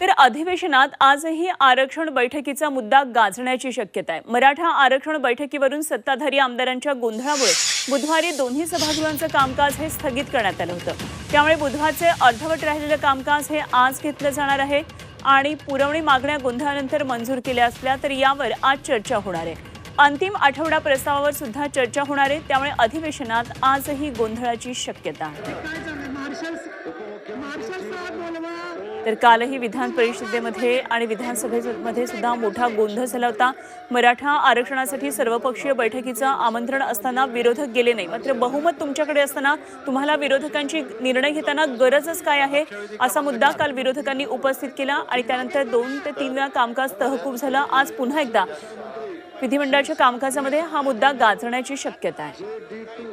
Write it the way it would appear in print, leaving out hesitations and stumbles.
तर अधिवेशनात आजही आरक्षण बैठकीचा मुद्दा गाजण्याची शक्यता आहे। मराठा आरक्षण बैठकीवरून सत्ताधारी आमदारांच्या गोंधळामुळे बुधवारी दोन्ही सभागृहांचं कामकाज हे स्थगित करण्यात आलं होतं। त्यामुळे बुधवारचे अर्धवट राहिलेलं कामकाज हे आज घेतलं जाणार आहे आणि पुरवणी मागण्या गोंधळानंतर मंजूर केल्या असल्या तर यावर आज चर्चा होणार आहे। अंतिम आठवडा प्रस्तावावर सुद्धा चर्चा होणार आहे। त्यामुळे अधिवेशनात आजही गोंधळाची शक्यता आहे। तर कालही विधान परिषदेमध्ये आणि विधानसभेमध्ये सुद्धा मोठा गोंधळ झाला होता। मराठा आरक्षणासाठी सर्वपक्षीय बैठकीचं आमंत्रण असताना विरोधक गेले नाही। मात्र बहुमत तुमच्याकडे असताना तुम्हाला विरोधकांची निर्णय घेताना गरजच काय आहे असा मुद्दा काल विरोधकांनी उपस्थित केला आणि त्यानंतर 2 ते 3 वेळा कामकाज तहकूब झालं। आज पुन्हा एकदा विधिमंडळाच्या कामकाजामध्ये हा मुद्दा गाजण्याची शक्यता आहे।